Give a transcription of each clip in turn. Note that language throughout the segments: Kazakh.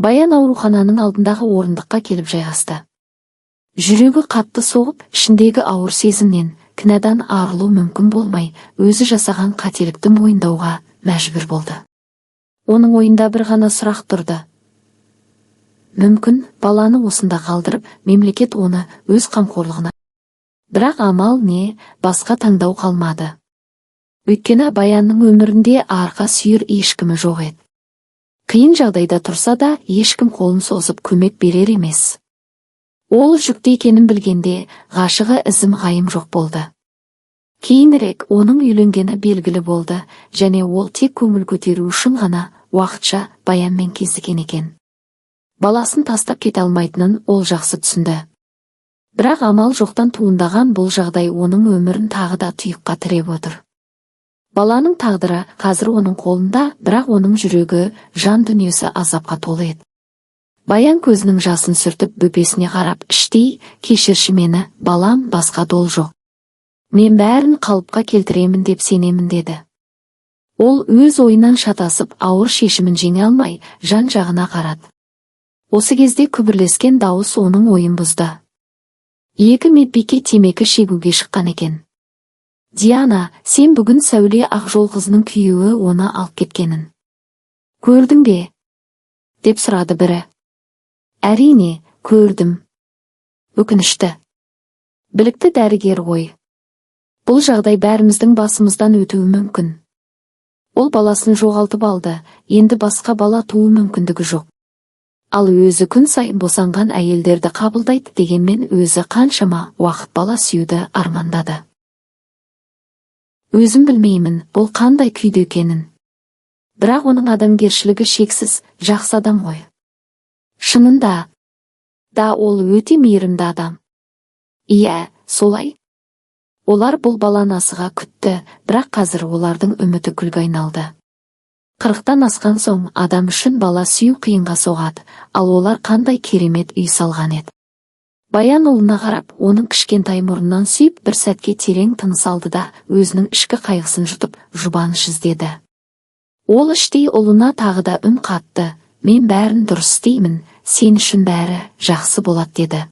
Баян аурухананың алдындағы орындыққа келіп жайғасты. Жүрегі қатты соғып, ішіндегі ауыр сезімнен, кінәдан арылу мүмкін болмай, өзі жасаған қателікті мойындауға мәжбүр болды. Оның ойында бір ғана сұрақ тұрды. Мүмкін, баланы осында қалдырып, мемлекет оны өз қамқорлығына. Бірақ амал не, басқа таңдау қалмады. Өйткені Баянның өмірінде арқа сүйер ешкімі жоқ еді. Қиын жағдайда тұрса да, ешкім қолын созып көмек берер емес. Ол жүкті екенін білгенде, ғашығы ізім ғайым жоқ болды. Кейінірек оның үйленгені белгілі болды, және ол тек көңіл көтеру үшін ғана уақытша Баянмен кездескен екен. Баласын тастап кете алмайтынын ол жақсы түсінді. Бірақ амал жоқтан туындаған бұл жағдай оның өмірін тағы да тұйыққа тіреп отыр. Баланың тағдыры қазір оның қолында, бірақ оның жүрегі, жан дүниесі азапқа толы еді. Баян көзінің жасын сүртіп бөпесіне қарап, іштей, кешірші мені, балам, басқа дол жоқ. Мен бәрін қалыпқа келтіремін деп сенемін деді. Ол өз ойынан шатасып, ауыр шешімін жеңе алмай, жан-жағына қарады. Осы кезде күбірлескен дауыс оның ойын бұзды. Екі медбике темекі шегуге шыққан екен. Диана, сен бүгін Сәуле Ақжол қызының күйеуі оны алып кеткенін көрдің бе? Деп сұрады бірі. Әрине, көрдім. Өкінішті. Білікті дәрігер ғой. Бұл жағдай бәріміздің басымыздан өтуі мүмкін. Ол баласын жоғалтып алды, енді басқа бала туу мүмкіндігі жоқ. Ал өзі күн сайын босанған әйелдерді қабылдайды дегенмен өзі қаншама уақыт бала сүюді армандады. Өзім білмеймін, бұл қандай күйде екенін. Бірақ оның адамгершілігі шексіз, жақсы адам ғой. Шынында да ол өте мейірімді адам. Иә, солай. Олар бұл баланы асыға күтті, бірақ қазір олардың үміті күлге айналды. 40-тан асқан соң адам үшін бала сүю қиынға соғады, ал олар қандай керемет үй салған еді. Баян ұлына қарап, оның кішкентай мұрнынан сүйіп, бір сәтке терең тыныс алды да, өзінің ішкі қайғысын жұтып, жұбаныш іздеді. Ол іштей ұлына тағы да үн қатты, мен бәрін дұрыс істеймін, сен үшін бәрі жақсы болады деді.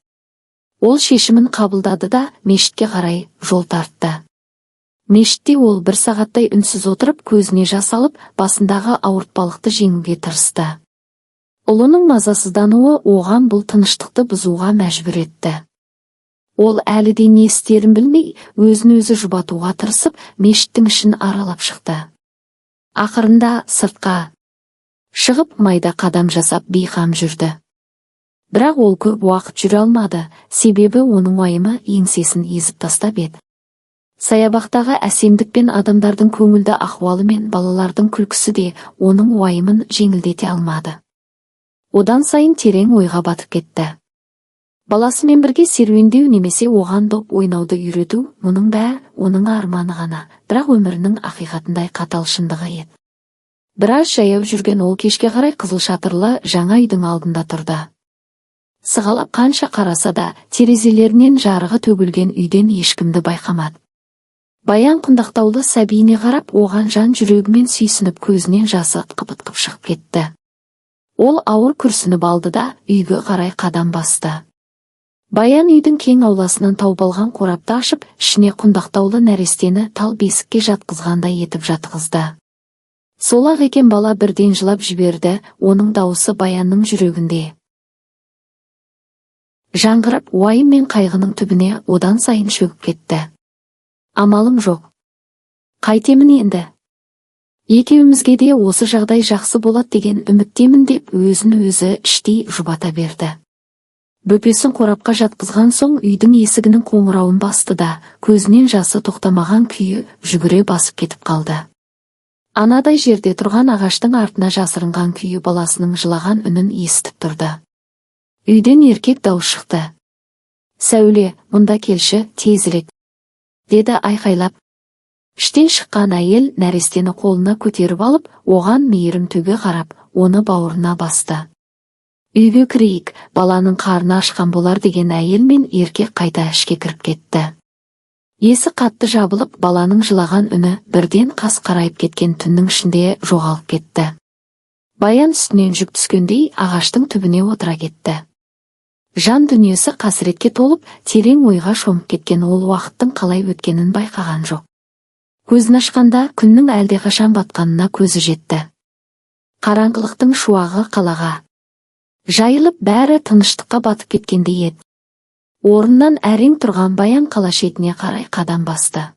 Ол шешімін қабылдады да, мешітке қарай жол тартты. Мешітте ол бір сағаттай үнсіз отырып, көзіне жас алып, басындағы ауыртпалықты жеңуге тырысты. Ұлының мазасыздануы оған бұл тыныштықты бұзуға мәжбүр етті. Ол әлі де не істерін білмей, өзін-өзі жұбатуға тырысып, мешіттің ішін аралап шықты. Ақырында сыртқа шығып, майда қадам жасап бейқам жүрді. Бірақ ол көп уақыт жүре алмады, себебі оның уайымы еңсесін езіп тастап еді. Саябақтағы әсемдік пен адамдардың көңілді ахуалы мен балалардың күлкісі де оның уайымын жеңілдете алмады. Одан сайын терең ойға батып кетті. Баласымен бірге серуендеу немесе оған доп ойнауды үйрету, мұның бәрі оның арманы ғана, бірақ өмірінің ақиқатындай қатал шындығы еді. Біраз жаяу жүрген ол кешке қарай қызыл шатырлы жаңа үйдің алдында тұрды. Сығалап қанша қараса да, терезелерінен жарығы төгілген үйден ешкімді байқамады. Баян құндақтаулы сәбиіне қарап, оған жан жүрегімен сүйсініп, көзінен жасы ытқып шығып кетті. Ол ауыр күрсініп алды да, үйге қарай қадам басты. Баян үйдің кең ауласынан тауып алған қорапты ашып, ішіне құндақтаулы нәрестені тал бесікке жатқызғандай етіп жатқызды. Сол-ақ екен, бала бірден жылап жіберді, оның дауысы Баянның жүрегінде жаңғырып, уайым мен қайғының түбіне одан сайын шөгіп кетті. Амалым жоқ. Қайтемін енді? Екеумізге де осы жағдай жақсы болады деген үміттемін деп өзін-өзі іштей жұбата берді. Бөпесін қорапқа жатқызған соң үйдің есігінің қоңырауын басты да, көзінен жасы тоқтамаған күйі жүгіре басып кетіп қалды. Анадай жерде тұрған ағаштың артына жасырынған күйі баласының жылаған үнін естіп тұрды. Үйден еркек дауыс шықты. Сәуле, мұнда келші, тезірек, деді айқайлап. Іштен шыққан әйел нәрестені қолына көтеріп алып, оған мейірім төге қарап, оны бауырына басты. Үйге кірейік, баланың қарны ашқан болар деген әйел мен еркек қайта ішке кіріп кетті. Есі қатты жабылып, баланың жылаған үні бірден қас қарайып кеткен түннің ішінде жоғалып кетті. Баян үстінен жүк түскендей ағаштың түбіне отыра кетті. Жан дүниесі қасіретке толып, терең ойға шомып кеткен ол уақыттың қалай өткенін байқаған жоқ. Көзін ашқанда күннің әлдеқашан батқанына көзі жетті. Қараңғылықтың шуағы қалаға жайылып, бәрі тыныштыққа батып кеткендей еді. Орнынан әрең тұрған Баян қала шетіне қарай қадам басты.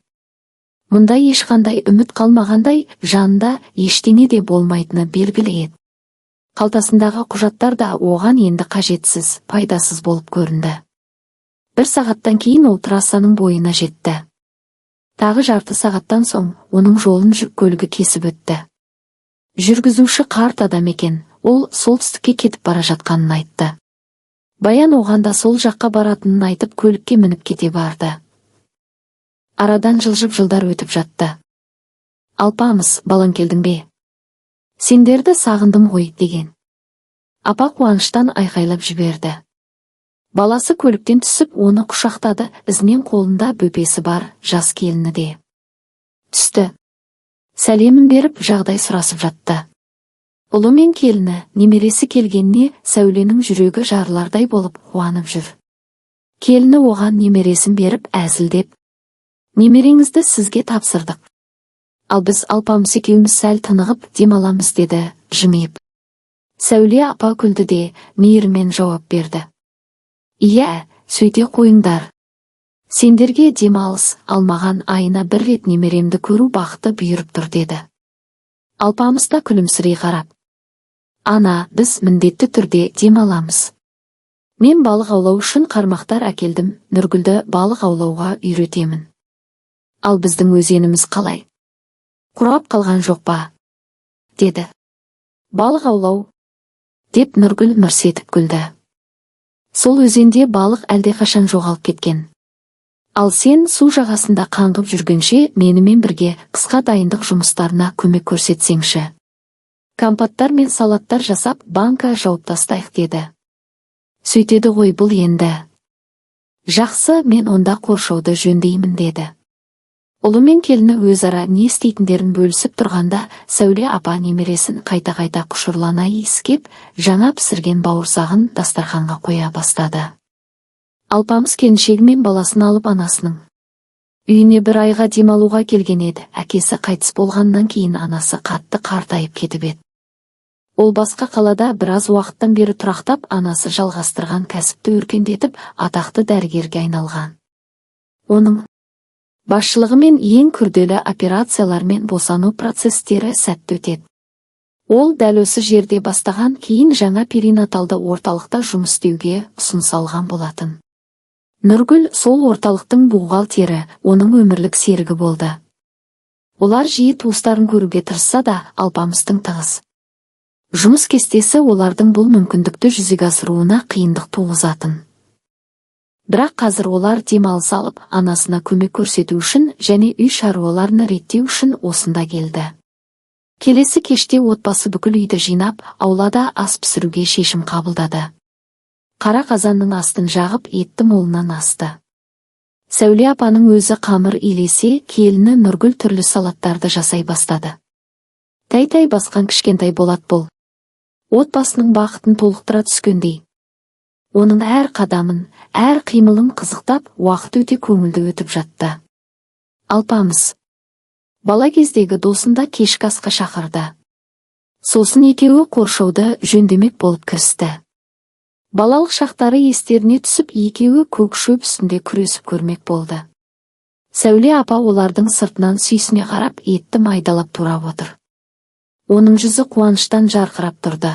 Мұнда ешқандай үміт қалмағандай, жанында ештеңе де болмайтыны белгілі еді. Қалтасындағы құжаттар да оған енді қажетсіз, пайдасыз болып көрінді. Бір сағаттан кейін ол трассаның бойына жетті. Тағы жарты сағаттан соң оның жолын жүк көлігі кесіп өтті. Жүргізуші қарт адам екен, ол солтүстікке кетіп бара жатқанын айтты. Баян оған да сол жаққа баратынын айтып көлікке мініп кете барды. Арадан жылжып жылдар өтіп жатты. Алпамыс, балаң келдің бе? Сендерді сағындым ғой, деген. Апа қуаныштан айқайлап жіберді. Баласы көліктен түсіп, оны құшақтады, ізінен қолында бөпесі бар, жас келіні де түсті. Сәлемін беріп, жағдай сұрасып жатты. Ұлы мен келіні, немересі келгеніне Сәуленің жүрегі жарылардай болып қуанып жүр. Келіні оған немересін беріп, әзілдеп, немереңізді сізге тапсырдық. Ал біз Алпамыс екеуміз сәл тынығып демаламыз, деді, жымиып. Сәуле апа күлді де, мейірімен жауап берді. Иә, сөйте қойыңдар. Сендерге демалыс, алмаған айына бір рет немеремді көру бақыты бұйырып тұр, деді. Алпамыс та күлімсірей қарап. Ана, біз міндетті түрде демаламыз. Мен балық аулау үшін қармақтар әкелдім, Нұргүлді балық аулауға үйретемін. Ал біздің өзеніміз қалай? Құрап қалған жоқ па? Деді. Балық аулау, деп Нұргүл мырс етіп күлді. Сол өзенде балық әлдеқашан жоғалып кеткен. Ал сен су жағасында қаңғып жүргенше менімен бірге қысқа дайындық жұмыстарына көмек көрсетсеңші. Компоттар мен салаттар жасап, банка жауып тастайық, деді. Сөйтеді ғой бұл енді. Жақсы, мен онда қоршауды жөндеймін, деді. Ұлы мен келіні өзара не істейтіндерін бөлісіп тұрғанда, Сәуле апа немересін қайта-қайта құшырлана иіскеп, жаңа пісірген бауырсағын дастарханға қоя бастады. Алпамыс келіншегі мен баласын алып анасының үйіне бір айға демалуға келген еді. Әкесі қайтыс болғаннан кейін анасы қатты қартайып кетіп еді. Ол басқа қалада біраз уақыттан бері тұрақтап, анасы жалғастырған кәсіпті өркендетіп, атақты дәрігерге айналған. Оның басшылығымен ең күрделі операциялар мен босану процестері сәтті өтеді. Ол дәл осы жерде бастаған, кейін жаңа перинаталды орталықта жұмыс істеуге ұсыныс алған болатын. Нұргүл сол орталықтың бухгалтері, оның өмірлік серігі болды. Олар жиі туыстарын көруге тырысса да, Алпамыстың тығыз жұмыс кестесі олардың бұл мүмкіндікті жүзеге асыруына қиындық туғызатын. Бірақ қазір олар демалыс алып, анасына көмек көрсету үшін және үй шаруаларын реттеу үшін осында келді. Келесі кеште отбасы бүкіл үйді жинап, аулада ас пісіруге шешім қабылдады. Қара қазанның астын жағып, етті молынан асты. Сәуле апаның өзі қамыр илесе, келіні Нұргүл түрлі салаттарды жасай бастады. Тай-тай басқан кішкентай болат бұл. Отбасының бақытын толықтыра түскендей. Оның әр қадамын, әр қимылын қызықтап, уақыт өте көңілді өтіп жатты. Алпамыс бала кездегі досында кешкі асқа шақырды. Сосын екеуі қоршауды жөндемек болып кірісті. Балалық шақтары естеріне түсіп, екеуі көк шөп үстінде күресіп көрмек болды. Сәуле апа олардың сыртынан сүйсіне қарап, етті майдалап турап отыр. Оның жүзі қуаныштан жарқырап тұрды.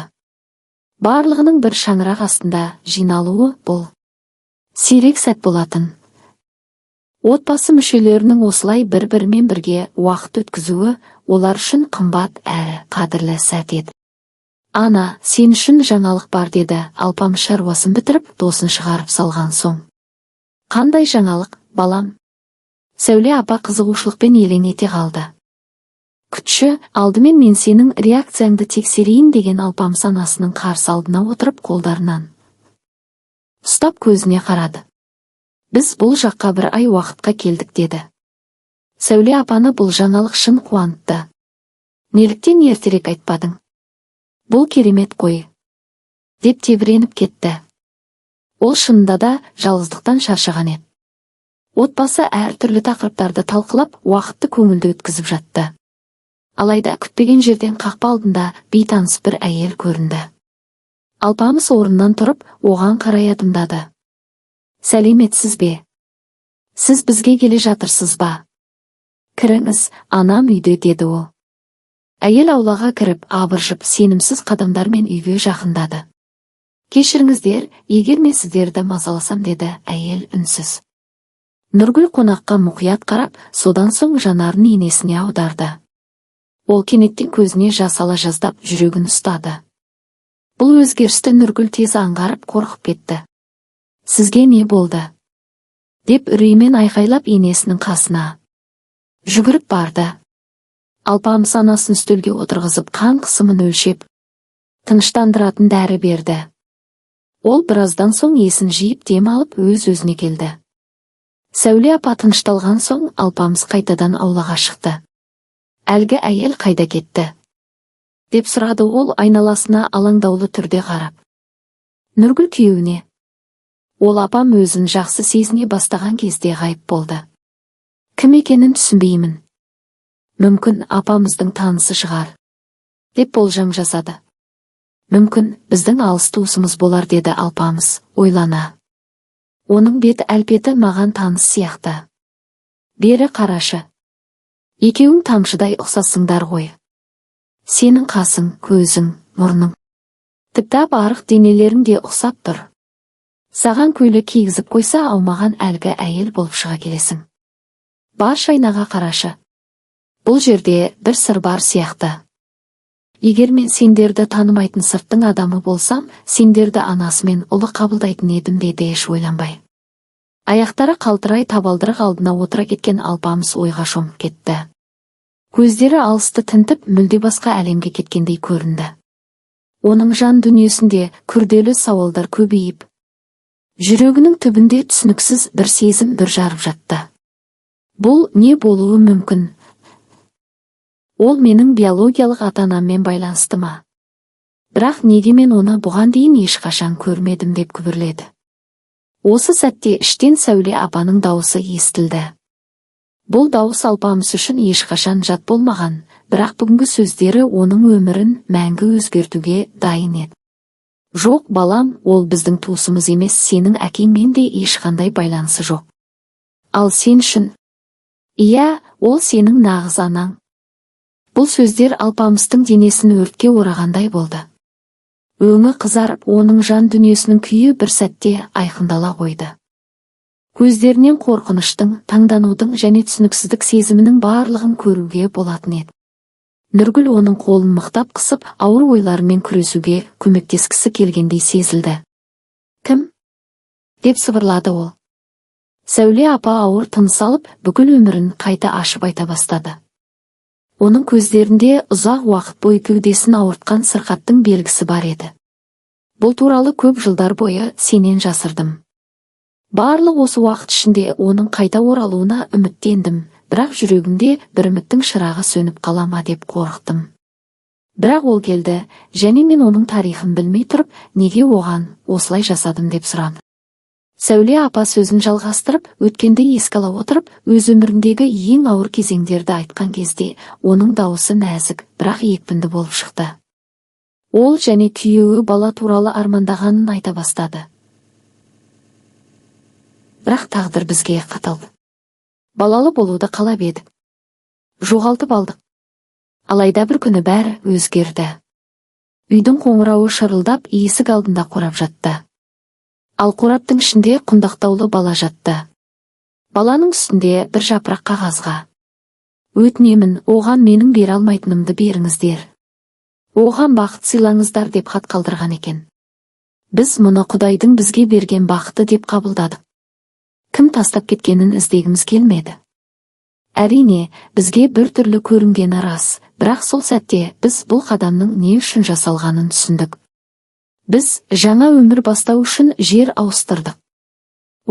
Барлығының бір шаңырақ астында жиналуы бұл сирек сәт болатын. Отбасы мүшелерінің осылай бір-бірімен бірге уақыт өткізуі олар үшін қымбат әрі қадірлі сәт еді. Ана, сен үшін жаңалық бар, деді Алпамыс шаруасын бітіріп, досын шығарып салған соң. Қандай жаңалық, балам? Сәуле апа қызығушылықпен елең ете қалды. Күтші, алдымен мен сенің реакцияңды тексерейін, деген Алпамыс анасының қарсы алдына отырып қолдарынан ұстап көзіне қарады. Біз бұл жаққа бір ай уақытқа келдік, деді. Сәуле апаны бұл жаңалық шын қуантты. Неліктен ертерек айтпадың? Бұл керемет қой, деп тебіреніп кетті. Ол шынында да жалғыздықтан шаршаған еді. Отбасы әртүрлі тақырыптарды талқылап, уақытты көңілді өткізіп жатты. Алайда күтпеген жерден қақпа алдында бейтаныс бір әйел көрінді. Алпамыс орнынан тұрып, оған қарай адымдады. Сәлеметсіз бе? Сіз бізге келе жатырсыз ба? Кіріңіз, анам үйде, деді ол. Әйел аулаға кіріп, абыржып, сенімсіз қадамдармен үйге жақындады. Кешіріңіздер, егер мен сіздерді мазаласам, деді әйел үнсіз. Нұргүл қонаққа мұқият қарап, содан соң жанарын енесіне аударды. Ол кенеттен көзіне жас ала жаздап, жүрегін ұстады. Бұл өзгерісті Нұргүл тез аңғарып, қорқып кетті. Сізге не болды? Деп үреймен айқайлап енесінің қасына жүгіріп барды. Алпамыс анасын үстелге отырғызып, қан қысымын өлшеп, тыныштандыратын дәрі берді. Ол біраздан соң есін жиып дем алып өз-өзіне келді. Сәуле апа тынышталған соң Алпамыс қайтадан аулаға шықты. Әлгі әйел қайда кетті? Деп сұрады ол, айналасына алаңдаулы түрде қарап. Нұргүл күйеуіне. Ол апам өзін жақсы сезіне бастаған кезде ғайып болды. Кім екенін түсінбеймін. Мүмкін апамыздың танысы шығар, деп болжам жасады. Мүмкін біздің алыс туысымыз болар, деді Алпамыс ойлана. Оның бет әлпеті маған таныс сияқты. Бері қарашы. Екеуің тамшыдай ұқсасыңдар ғой. Сенің қасың, көзің, мұрның. Тіпті арық денелерің де ұқсап тұр. Саған көйлек кигізіп қойса, алмаған әлгі әйел болып шыға келесің. Баршы айнаға қарашы. Бұл жерде бір сыр бар сияқты. Егер мен сендерді танымайтын сырттың адамы болсам, сендерді анасымен ұлы қабылдайтын едім, деді еш ойланбай. Аяқтары қалтырай табалдырық алдына отыра кеткен Алпамыс ойға шомып кетті. Көздері алысты тінтіп, мүлде басқа әлемге кеткендей көрінді. Оның жан дүниесінде күрделі сауалдар көбейіп, жүрегінің түбінде түсініксіз бір сезім бір жарып жатты. Бұл не болуы мүмкін? Ол менің биологиялық ата-анаммен байланысты ма? Бірақ неге мен оны бұған дейін ешқашан көрмедім, деп күбірледі. Осы сәтте іштен Сәуле апаның дауысы естілді. Бұл дауыс Алпамыс үшін ешқашан жат болмаған, бірақ бүгінгі сөздері оның өмірін мәңгі өзгертуге дайын еді. Жоқ, балам, ол біздің туысымыз емес, сенің әкеңмен де ешқандай байланысы жоқ. Ал сен үшін? Иә, ол сенің нағыз анаң. Бұл сөздер Алпамыстың денесін өртке орағандай болды. Өңі қызарып, оның жан дүниесінің күйі бір сәтте айқындала қойды. Көздерінен қорқыныштың, таңданудың және түсініксіздік сезімінің барлығын көруге болатын еді. Нұргүл оның қолын мықтап қысып, ауыр ойларымен күресуге көмектескісі келгендей сезілді. Кім? Деп сыбырлады ол. Сәуле апа ауыр тыныс алып, бүкіл өмірін қайта ашып айта бастады. Оның көздерінде ұзақ уақыт бойы кеудесін ауыртқан сырқаттың белгісі бар еді. Бұл туралы көп жылдар бойы сенен жасырдым. Барлық осы уақыт ішінде оның қайта оралуына үміттендім, бірақ жүрегімде бір үміттің шырағы сөніп қала ма деп қорықтым. Бірақ ол келді, және мен оның тарихын білмей тұрып, неге оған осылай жасадым деп сұрамын. Сәуле апа сөзін жалғастырып, өткенді еске ала отырып, өз өміріндегі ең ауыр кезеңдерді айтқан кезде, оның дауысы нәзік, бірақ екпінді болып шықты. Ол және күйеуі бала туралы армандағанын айта бастады. Бірақ тағдыр бізге қаталды. Балалы болуды қалап едік. Жоғалтып алдық. Алайда бір күні бәрі өзгерді. Үйдің қоңырауы шырылдап, есік алдында қорап жатты. Ал қораптың ішінде құндақтаулы бала жатты. Баланың үстінде бір жапырақ қағазға. Өтінемін, оған менің бере алмайтынымды беріңіздер. Оған бақыт сыйлаңыздар, деп хат қалдырған екен. Біз мұны Құдайдың бізге берген бақыты деп қабылдадық. Кім тастап кеткенін іздегіміз келмеді. Әрине, бізге бір түрлі көрінгені рас, бірақ сол сәтте біз бұл қадамның не үшін жасалғанын түсіндік. Біз жаңа өмір бастау үшін жер ауыстырдық.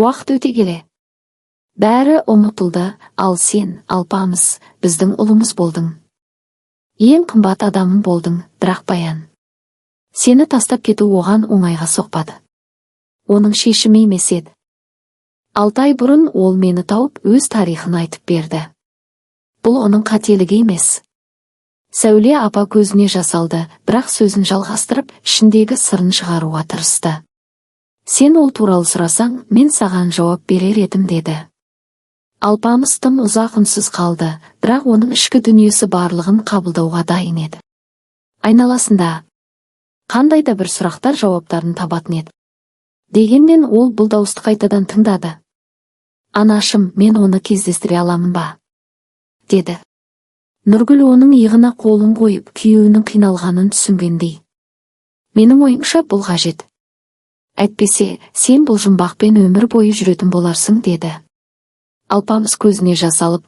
Уақыт өте келе бәрі ұмытылды, ал сен, Алпамыс, біздің ұлымыз болдың. Ең қымбат адамым болдың, бірақ баян. Сені тастап кету оған оңайға соқпады. Оның шешімі емес еді. 6 ай бұрын ол мені тауып өз тарихын айтып берді. Бұл оның қателігі емес. Сәуле апа көзіне жас алды, бірақ сөзін жалғастырып, ішіндегі сырын шығаруға тырысты. Сен ол туралы сұрасаң, мен саған жауап берер едім деді. Алпамыс тым ұзақ үнсіз қалды, бірақ оның ішкі дүниесі барлығын қабылдауға дайын еді. Айналасында қандай да бір сұрақтар жауаптарын табатын еді. Дегенмен ол бұл дауысты қайтадан тыңдады. Анашым, мен оны кездестіре аламын ба? Деді. Нұргүл оның иығына қолын қойып, күйеуінің қиналғанын түсінгендей. Менің ойымша бұл қажет. Әйтпесе, сен бұл жұмбақпен өмір бойы жүретін боларсың, деді. Алпамыс көзіне жас алып,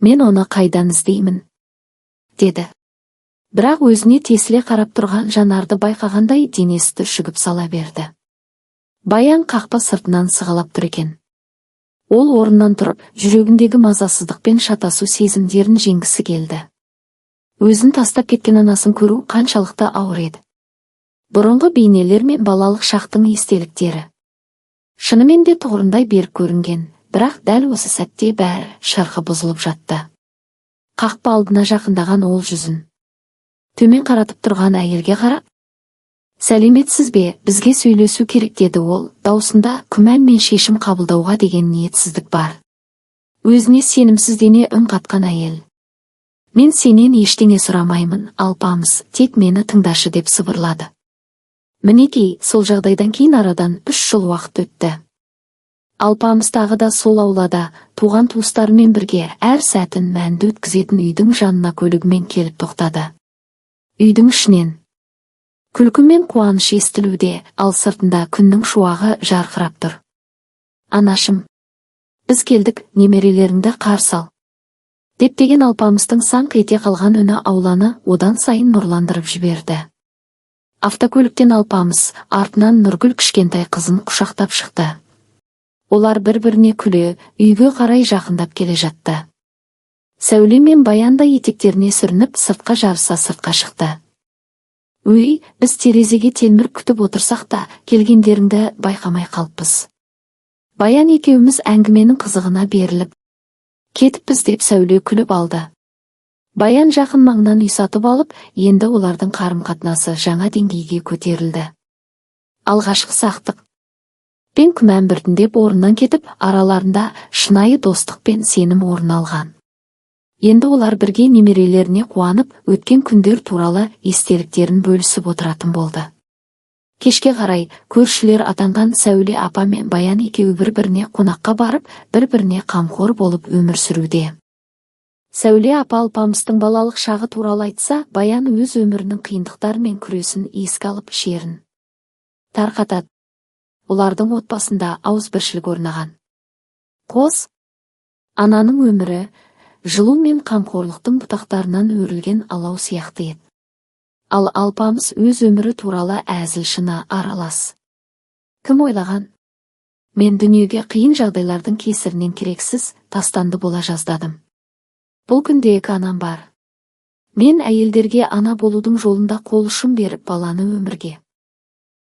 мен оны қайдан іздеймін? Деді. Бірақ өзіне тесіле қарап тұрған жанарды байқағандай денесі түршігіп сала берді. Баян қақпа сыртынан сығалап тұр екен. Ол орнынан тұрып, жүрегіндегі мазасыздықпен шатасу сезімдерін жеңгісі келді. Өзін тастап кеткен анасын көру қаншалықты ауыр еді. Бұрынғы бейнелер мен балалық шақтың естеліктері. Шынымен де тұғырындай берік көрінген, бірақ дәл осы сәтте бәрі шырқы бұзылып жатты. Қақпа алдына жақындаған ол жүзін төмен қаратып тұрған әйелге қарап, сәлеметсіз бе, бізге сөйлесу керек, деді ол, даусында күмән мен шешім қабылдауға деген ниетсіздік бар. Өзіне сенімсіздене үн қатқан әйел. Мен сенен ештеңе сұрамаймын, Алпамыс, тек мені тыңдашы, деп сыбырлады. Мінекей, сол жағдайдан кейін арадан 3 жыл уақыт өтті. Алпамыс тағы да сол аулада, туған туыстарымен бірге әр сәтін мәнді өткізетін үйдің жанына көлігімен келіп тоқтады. Үйдің ішінен күлкі мен қуаныш естілуде, ал сыртында күннің шуағы жарқырап тұр. Анашым, біз келдік, немерелеріңді қарсы ал. Деген Алпамыстың саңқ ете қалған үні ауланы одан сайын нұрландырып жіберді. Автокөліктен Алпамыс, артынан Нұргүл кішкентай қызын құшақтап шықты. Олар бір-біріне күле, үйге қарай жақындап келе жатты. Сәуле мен Баян да етектеріне сүрініп, сыртқа жарыса сыртқа шықты. Өй, біз терезеге телміріп күтіп отырсақ та, келгендеріңді байқамай қалыппыз. Баян екеуміз әңгіменің қызығына беріліп кетіппіз, деп Сәуле күліп алды. Баян жақын маңнан үй сатып алып, енді олардың қарым-қатынасы жаңа деңгейге көтерілді. Алғашқы сақтық пен күмән біртіндеп орнынан кетіп, араларында шынайы достық пен сенім орын алған. Енді олар бірге немерелеріне қуанып, өткен күндер туралы естеліктерін бөлісіп отыратын болды. Кешке қарай көршілер атанған Сәуле апа мен Баян екеуі бір-біріне қонаққа барып, бір-біріне қамқор болып өмір сүруде. Сәуле апа Алпамыстың балалық шағы туралы айтса, Баян өз өмірінің қиындықтары мен күресін еске алып шерін тарқатады. Олардың отбасында ауызбіршілік орнаған. Қос ананың өмірі жылу мен қамқорлықтың бұтақтарынан өрілген алау сияқты еді. Ал Алпамыс өз өмірі туралы әзіл-шыны аралас. Кім ойлаған? Мен дүниеге қиын жағдайлардың кесірінен керексіз тастанды бола жаздадым. Бұл күнде 2 анам бар. Мен әйелдерге ана болудың жолында қол ұшын беріп, баланы өмірге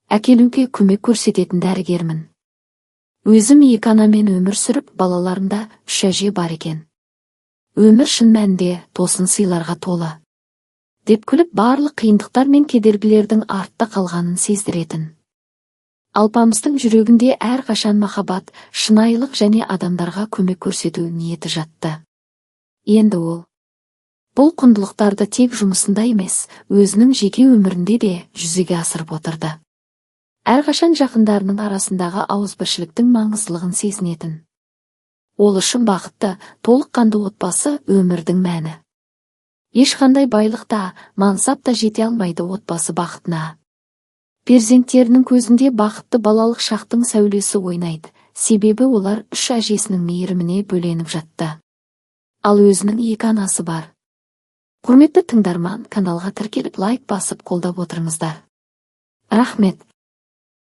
әкелуге көмек көрсететін дәрігермін. Өзім 2 анамен өмір сүріп, балаларымда 3 әже бар екен. Өмір шын мәнінде тосын сыйларға толы, деп күліп, барлық қиындықтар мен кедергілердің артта қалғанын сездіретін. Алпамыстың жүрегінде әрқашан махаббат, шынайылық және адамдарға көмек көрсету ниеті жатты. Енді ол бұл құндылықтарды тек жұмысында емес, өзінің жеке өмірінде де жүзеге асырып отырды. Әрқашан жақындарының арасындағы ауызбіршіліктің маңыздылығын сезінетін. Ол үшін бақытты, толыққанды отбасы өмірдің мәні. Ешқандай байлықта, мансапта жете алмайды отбасы бақытына. Перзенттерінің көзінде бақытты балалық шақтың сәулесі ойнайды, себебі олар 3 әжесінің мейіріміне бөленіп жатты. Ал өзінің 2 анасы бар. Құрметті тыңдарман, каналға тіркеліп лайк басып қолдап отырыңыздар. Рахмет.